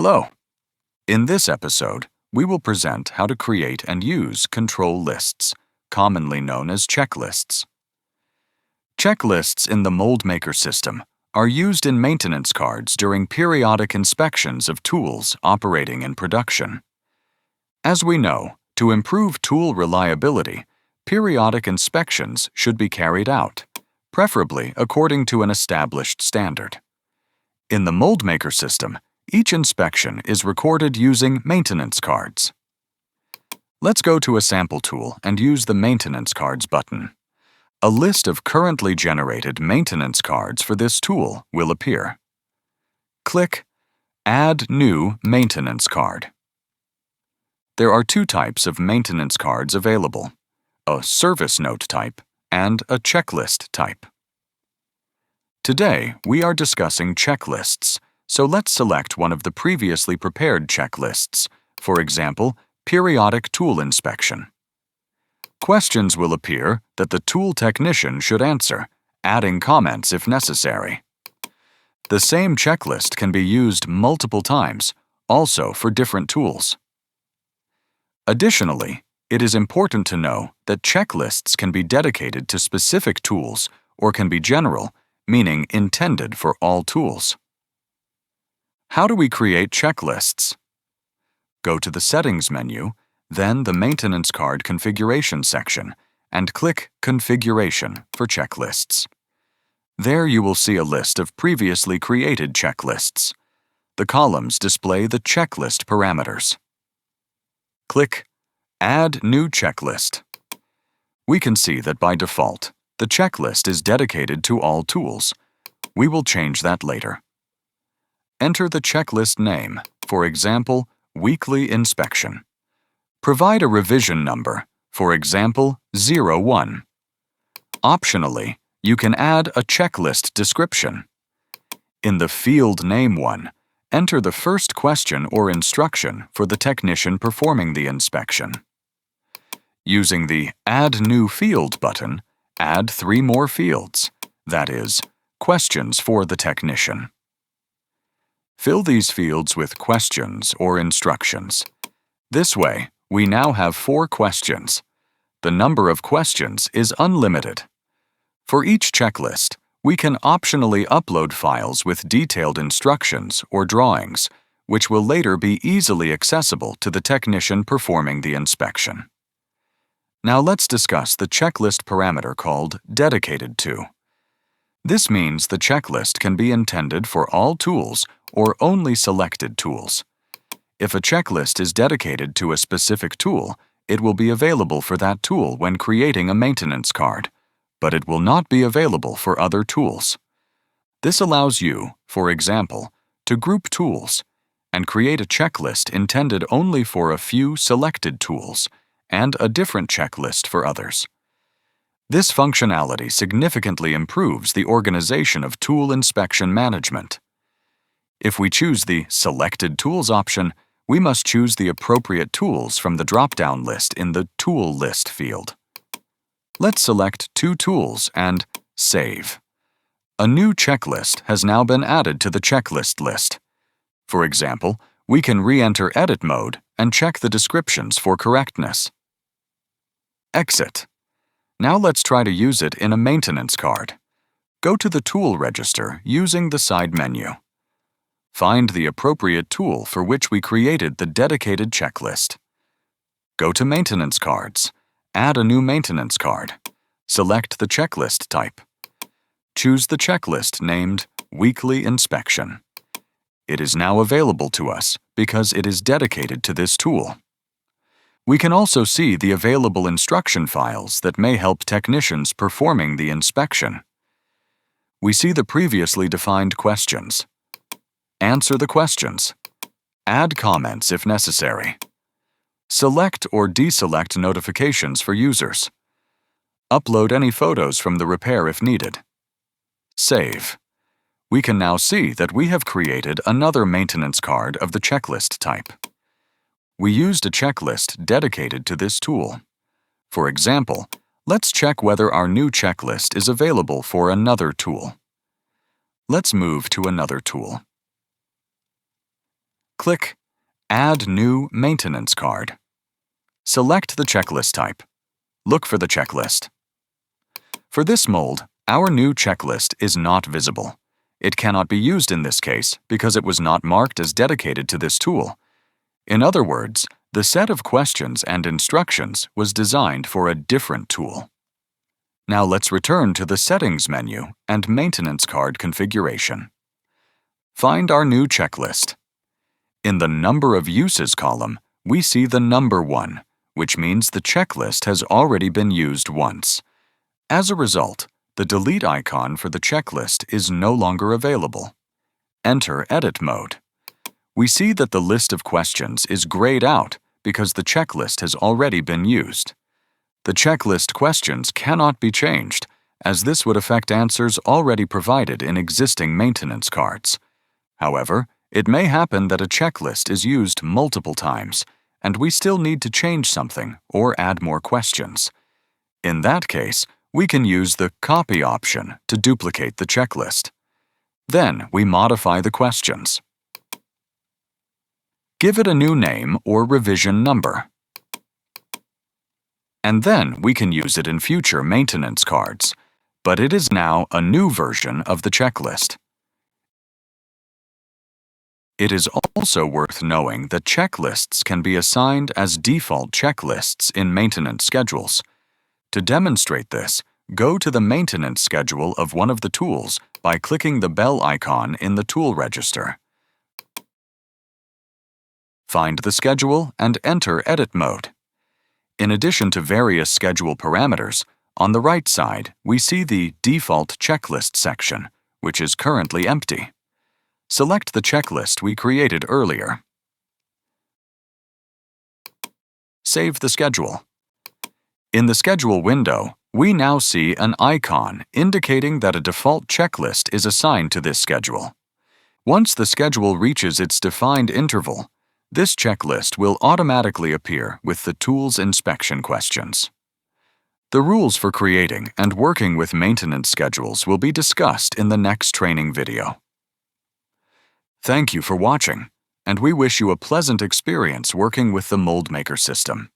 Hello. In this episode, we will present how to create and use control lists, commonly known as checklists. Checklists in the MoldMaker system are used in maintenance cards during periodic inspections of tools operating in production. As we know, to improve tool reliability, periodic inspections should be carried out, preferably according to an established standard. In the MoldMaker system, each inspection is recorded using maintenance cards. Let's go to a sample tool and use the Maintenance Cards button. A list of currently generated maintenance cards for this tool will appear. Click Add New Maintenance Card. There are two types of maintenance cards available, a service note type and a checklist type. Today, we are discussing checklists, so let's select one of the previously prepared checklists, for example, periodic tool inspection. Questions will appear that the tool technician should answer, adding comments if necessary. The same checklist can be used multiple times, also for different tools. Additionally, it is important to know that checklists can be dedicated to specific tools or can be general, meaning intended for all tools. How do we create checklists? Go to the Settings menu, then the Maintenance Card Configuration section, and click Configuration for checklists. There you will see a list of previously created checklists. The columns display the checklist parameters. Click Add New Checklist. We can see that by default, the checklist is dedicated to all tools. We will change that later. Enter the checklist name, for example, Weekly Inspection. Provide a revision number, for example, 01. Optionally, you can add a checklist description. In the Field Name one, enter the first question or instruction for the technician performing the inspection. Using the Add New Field button, add 3 more fields, that is, questions for the technician. Fill these fields with questions or instructions. This way, we now have 4 questions. The number of questions is unlimited. For each checklist, we can optionally upload files with detailed instructions or drawings, which will later be easily accessible to the technician performing the inspection. Now let's discuss the checklist parameter called Dedicated To. This means the checklist can be intended for all tools or only selected tools. If a checklist is dedicated to a specific tool, it will be available for that tool when creating a maintenance card, but it will not be available for other tools. This allows you, for example, to group tools and create a checklist intended only for a few selected tools and a different checklist for others. This functionality significantly improves the organization of tool inspection management. If we choose the Selected Tools option, we must choose the appropriate tools from the drop-down list in the Tool List field. Let's select 2 tools and Save. A new checklist has now been added to the checklist list. For example, we can re-enter Edit mode and check the descriptions for correctness. Exit. Now let's try to use it in a maintenance card. Go to the Tool Register using the side menu. Find the appropriate tool for which we created the dedicated checklist. Go to Maintenance Cards. Add a new maintenance card. Select the checklist type. Choose the checklist named Weekly Inspection. It is now available to us because it is dedicated to this tool. We can also see the available instruction files that may help technicians performing the inspection. We see the previously defined questions. Answer the questions. Add comments if necessary. Select or deselect notifications for users. Upload any photos from the repair if needed. Save. We can now see that we have created another maintenance card of the checklist type. We used a checklist dedicated to this tool. For example, let's check whether our new checklist is available for another tool. Let's move to another tool. Click Add New Maintenance Card. Select the checklist type. Look for the checklist. For this mold, our new checklist is not visible. It cannot be used in this case because it was not marked as dedicated to this tool. In other words, the set of questions and instructions was designed for a different tool. Now let's return to the Settings menu and Maintenance Card configuration. Find our new checklist. In the Number of Uses column, we see the number 1, which means the checklist has already been used once. As a result, the delete icon for the checklist is no longer available. Enter Edit mode. We see that the list of questions is grayed out because the checklist has already been used. The checklist questions cannot be changed, as this would affect answers already provided in existing maintenance cards. However, it may happen that a checklist is used multiple times, and we still need to change something or add more questions. In that case, we can use the Copy option to duplicate the checklist. Then we modify the questions. Give it a new name or revision number. And then we can use it in future maintenance cards, but it is now a new version of the checklist. It is also worth knowing that checklists can be assigned as default checklists in maintenance schedules. To demonstrate this, go to the maintenance schedule of one of the tools by clicking the bell icon in the tool register. Find the schedule and enter Edit mode. In addition to various schedule parameters, on the right side we see the Default Checklist section, which is currently empty. Select the checklist we created earlier. Save the schedule. In the Schedule window, we now see an icon indicating that a default checklist is assigned to this schedule. Once the schedule reaches its defined interval, this checklist will automatically appear with the tool's inspection questions. The rules for creating and working with maintenance schedules will be discussed in the next training video. Thank you for watching, and we wish you a pleasant experience working with the MoldMaker system.